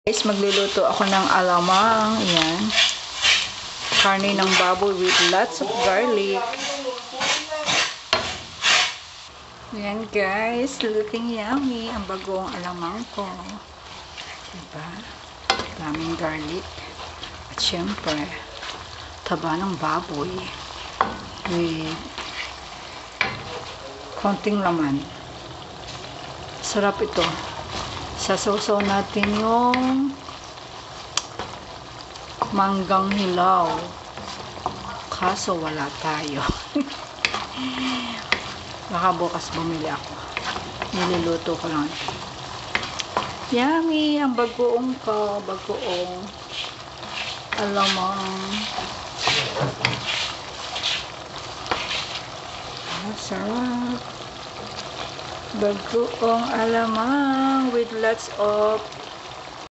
Guys, magluluto ako ng alamang. Yan. Karne ng baboy with lots of garlic. Yan guys, looking yummy. Ang bagong alamang ko. Diba? Daming garlic. At syempre, taba ng baboy with konting laman. Sarap ito. Sasawsaw natin yung manggang hilaw. Kaso wala tayo. Baka bukas bumili ako. Niluluto ko lang. Yummy! Ang bagoong ko. Bagoong alamang. Sarap. Bagoong alamang with lots of